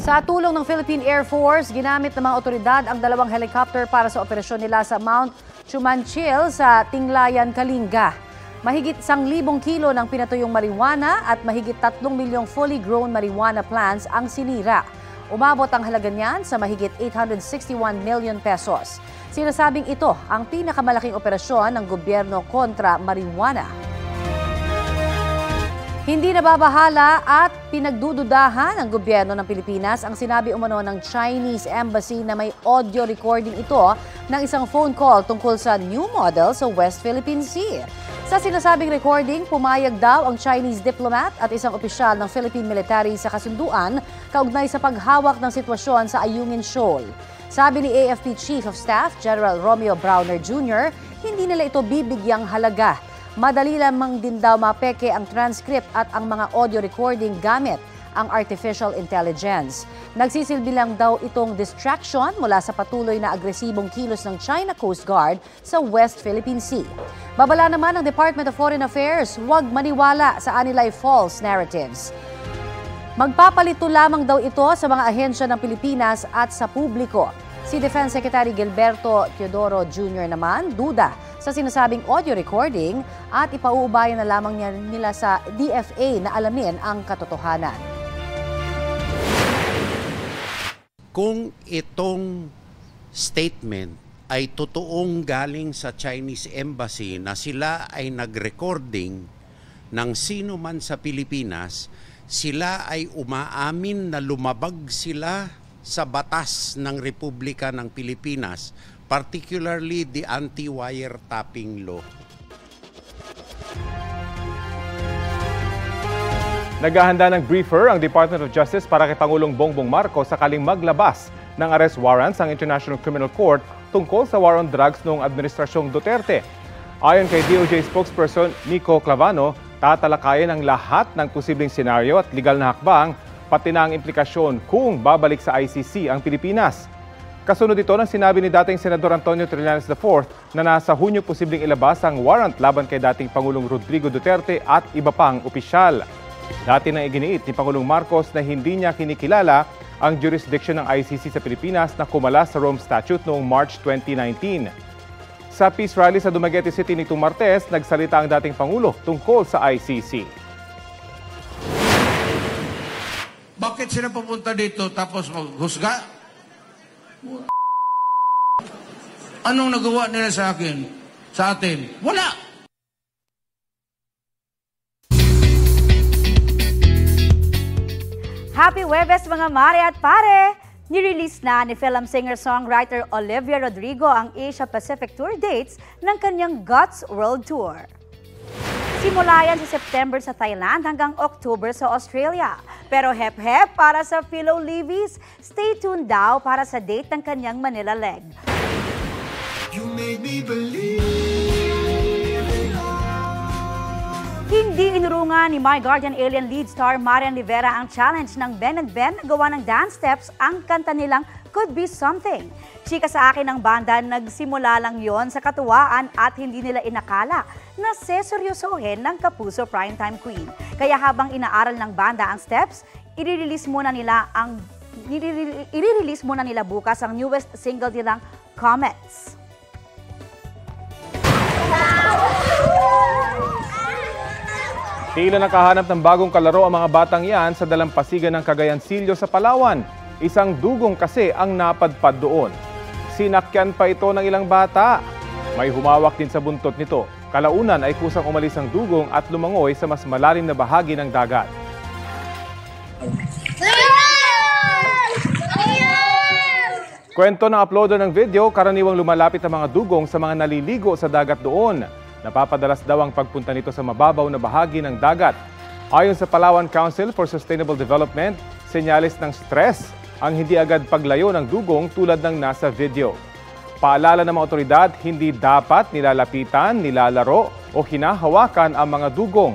Sa tulong ng Philippine Air Force, ginamit ng mga otoridad ang dalawang helicopter para sa operasyon nila sa Mount Chumanchil sa Tinglayan, Kalinga. Mahigit 1,000 kilo ng pinatuyong marijuana at mahigit 3 milyong fully grown marijuana plants ang sinira. Umabot ang halaga niyan sa mahigit 861 million pesos. Sinasabing ito ang pinakamalaking operasyon ng gobyerno kontra marijuana. Hindi nababahala at pinagdududahan ng gobyerno ng Pilipinas ang sinabi umano ng Chinese Embassy na may audio recording ito ng isang phone call tungkol sa new model sa West Philippine Sea. Sa sinasabing recording, pumayag daw ang Chinese diplomat at isang opisyal ng Philippine military sa kasunduan kaugnay sa paghawak ng sitwasyon sa Ayungin Shoal. Sabi ni AFP Chief of Staff General Romeo Browner Jr., hindi nila ito bibigyang halaga. Madali lamang din daw mapeke ang transcript at ang mga audio recording gamit ang artificial intelligence. Nagsisilbi lang daw itong distraction mula sa patuloy na agresibong kilos ng China Coast Guard sa West Philippine Sea. Babala naman ng Department of Foreign Affairs, huwag maniwala sa anilay false narratives. Magpapalito lamang daw ito sa mga ahensya ng Pilipinas at sa publiko. Si Defense Secretary Gilberto Teodoro Jr. naman duda sa sinasabing audio recording at ipauubayan na lamang nila sa DFA na alamin ang katotohanan. Kung itong statement ay totoong galing sa Chinese Embassy na sila ay nag-recording ng sino man sa Pilipinas, sila ay umaamin na lumabag sila sa batas ng Republika ng Pilipinas, particularly the anti-wiretapping law. Naghahanda ng briefer ang Department of Justice para kay Pangulong Bongbong Marcos sakaling maglabas ng arrest warrants ang International Criminal Court tungkol sa war on drugs noong Administrasyong Duterte. Ayon kay DOJ spokesperson Nico Clavano, tatalakayin ang lahat ng posibleng senaryo at legal na hakbang, pati na ang implikasyon kung babalik sa ICC ang Pilipinas. Kasunod ito ng sinabi ni dating Senador Antonio Trillanes IV na nasa Hunyo posibleng ilabas ang warrant laban kay dating Pangulong Rodrigo Duterte at iba pang opisyal. Dati nang iginiit ni Pangulong Marcos na hindi niya kinikilala ang jurisdiction ng ICC sa Pilipinas na kumala sa Rome Statute noong March 2019. Sa peace rally sa Dumaguete City nitong Martes, nagsalita ang dating Pangulo tungkol sa ICC. Bakit sila pupunta dito tapos maghusga? Anong nagawa nila sa akin? Sa atin? Wala! Happy Huwebes mga mare at pare! Nirelease na ni film singer-songwriter Olivia Rodrigo ang Asia-Pacific Tour dates ng kanyang Guts World Tour. Simula yan sa September sa Thailand hanggang October sa Australia. Pero hep-hep para sa Philo Levis, stay tuned daw para sa date ng kanyang Manila leg. You made me believe. Hindi inurungan ni My Guardian Alien lead star Marian Rivera ang challenge ng Ben and Ben na gawa ng dance steps ang kanta nilang Could Be Something. Chika sa akin ng banda, nagsimula lang yon sa katuwaan at hindi nila inakala na seseryosohin ng Kapuso Primetime Queen. Kaya habang inaaral ng banda ang steps, i-release muna nila bukas ang newest single nilang Comets. Tila nakahanap ng bagong kalaro ang mga batang yan sa dalampasigan ng Cagayancillo sa Palawan. Isang dugong kasi ang napadpad doon. Sinakyan pa ito ng ilang bata. May humawak din sa buntot nito. Kalaunan ay kusang umalis ang dugong at lumangoy sa mas malalim na bahagi ng dagat. Kwento ng uploader ng video, karaniwang lumalapit ang mga dugong sa mga naliligo sa dagat doon. Napapadalas daw ang pagpunta nito sa mababaw na bahagi ng dagat. Ayon sa Palawan Council for Sustainable Development, senyales ng stress ang hindi agad paglayo ng dugong tulad ng nasa video. Paalala ng mga otoridad, hindi dapat nilalapitan, nilalaro o hinahawakan ang mga dugong.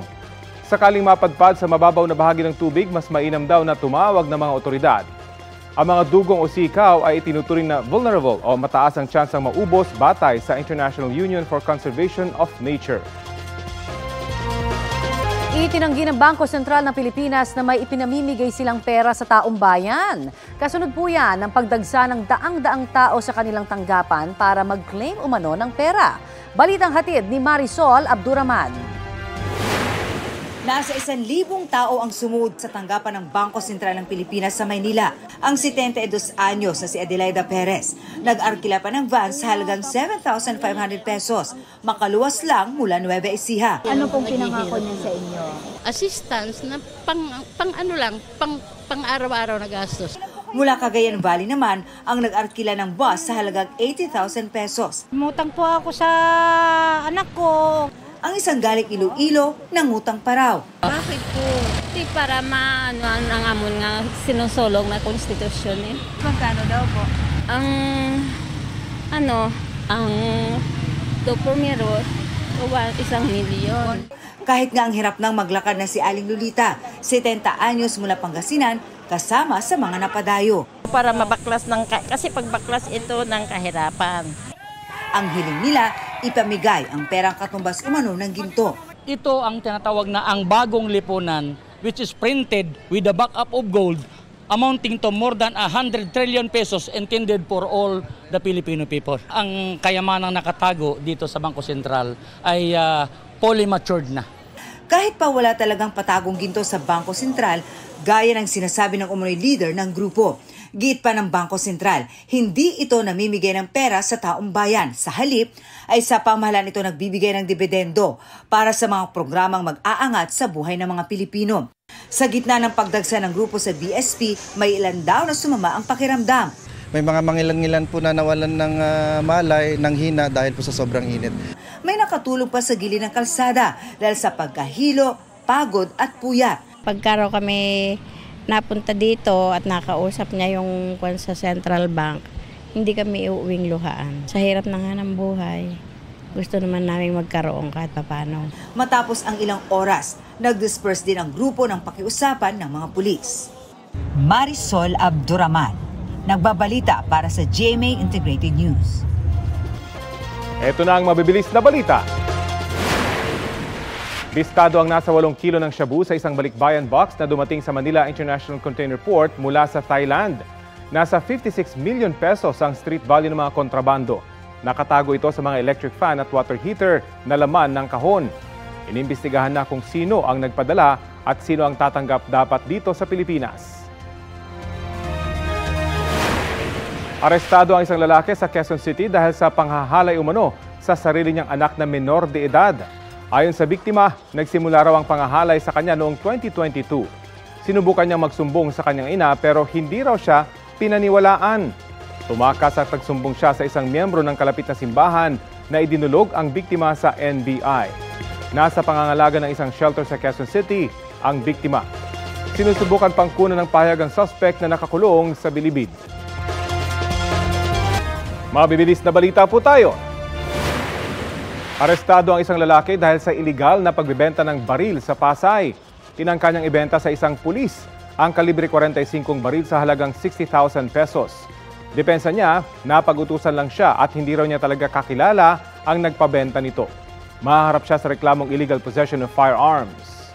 Sakaling mapadpad sa mababaw na bahagi ng tubig, mas mainam daw na tumawag ng mga otoridad. Ang mga dugong o sikaw ay itinuturing na vulnerable o mataas ang tsansang maubos batay sa International Union for Conservation of Nature. Itinanggi ng Bangko Sentral ng Pilipinas na may ipinamimigay silang pera sa taong bayan. Kasunod po yan ng pagdagsa ng daang-daang tao sa kanilang tanggapan para mag-claim umano ng pera. Balitang hatid ni Marisol Abduraman. Nasa 1,000 tao ang sumuod sa tanggapan ng Bangko Sentral ng Pilipinas sa Maynila. Ang 72 anyos na si Adelaida Perez, nag-arkila pa ng van sa halagang 7,500 pesos. Makaluwas lang mula Nueva Ecija. Ano pong pinangako niya sa inyo? Assistance na pang araw-araw na gastos. Mula Cagayan Valley naman ang nag-arkila ng bus sa halagang 80,000 pesos. Umutang po ako sa anak ko. Ang isang galing Iloilo, nangutang pa raw. Bakit po? Di para maano ang amon nga sinusulong na konstitusyon eh. Magkano daw po? Ang Dopomero, 1 milyon. Kahit nga ang hirap nang maglakad na si Aling Lolita, 70 anyos mula Pangasinan, kasama sa mga napadayo. Para mabaklas kasi pagbaklas ito ng kahirapan. Ang hiling nila, ipamigay ang perang katumbas umano ng ginto. Ito ang tinatawag na ang bagong lipunan, which is printed with the backup of gold amounting to more than 100 trillion pesos intended for all the Filipino people. Ang kayamanang nakatago dito sa Bangko Sentral ay fully matured na. Kahit pa wala talagang patagong ginto sa Bangko Sentral, gaya ng sinasabi ng umunoy leader ng grupo. Giit pa ng Bangko Sentral, hindi ito namimigay ng pera sa taong bayan. Sa halip, ay sa pamahalaan ito nagbibigay ng dividendo para sa mga programang mag-aangat sa buhay ng mga Pilipino. Sa gitna ng pagdagsa ng grupo sa BSP, may ilan daw na sumama ang pakiramdam. May mga mangilan-ngilan po na nawalan ng malay, ng hina dahil po sa sobrang init. May nakatulog pa sa gilid ng kalsada dahil sa pagkahilo, pagod at puyat. Pagkaraw kami napunta dito at nakausap niya yung sa Central Bank, hindi kami uuwing luhaan. Sa hirap na nga ng buhay, gusto naman namin magkaroon kahit papano. Matapos ang ilang oras, nag-disperse din ang grupo ng pakiusapan ng mga pulis. Marisol Abduraman, nagbabalita para sa GMA Integrated News. Ito na ang mabibilis na balita. Bistado ang nasa 8 kilo ng shabu sa isang balikbayan box na dumating sa Manila International Container Port mula sa Thailand. Nasa 56 million pesos ang street value ng mga kontrabando. Nakatago ito sa mga electric fan at water heater na laman ng kahon. Inimbestigahan na kung sino ang nagpadala at sino ang tatanggap dapat dito sa Pilipinas. Arestado ang isang lalaki sa Quezon City dahil sa panghahalay umano sa sarili niyang anak na menor de edad. Ayon sa biktima, nagsimula raw ang pangahalay sa kanya noong 2022. Sinubukan niyang magsumbong sa kanyang ina pero hindi raw siya pinaniwalaan. Tumakas at nagsumbong siya sa isang miyembro ng kalapit na simbahan na idinulog ang biktima sa NBI. Nasa pangangalaga ng isang shelter sa Quezon City ang biktima. Sinusubukan pang kunan ng pahayag ang suspect na nakakulong sa bilibid. Mabibilis na balita po tayo. Arestado ang isang lalaki dahil sa iligal na pagbebenta ng baril sa Pasay. Tinangka niyang ibenta sa isang pulis ang kalibre 45 baril sa halagang 60,000 pesos. Depensa niya, napag-utusan lang siya at hindi raw niya talaga kakilala ang nagpabenta nito. Mahaharap siya sa reklamong illegal possession of firearms.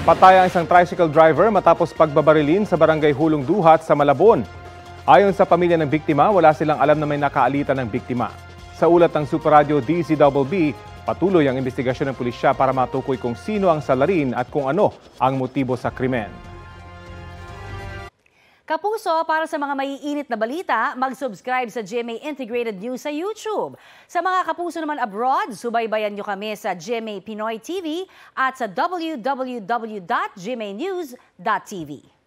Patay ang isang tricycle driver matapos pagbabarilin sa barangay Hulong Duhat sa Malabon. Ayon sa pamilya ng biktima, wala silang alam na may nakaalitan ng biktima. Sa ulat ng Super Radio DZBB, patuloy ang investigasyon ng pulisya para matukoy kung sino ang salarin at kung ano ang motibo sa krimen. Kapuso, para sa mga maiinit na balita, mag-subscribe sa GMA Integrated News sa YouTube. Sa mga kapuso naman abroad, subaybayan nyo kami sa GMA Pinoy TV at sa www.gmanews.tv.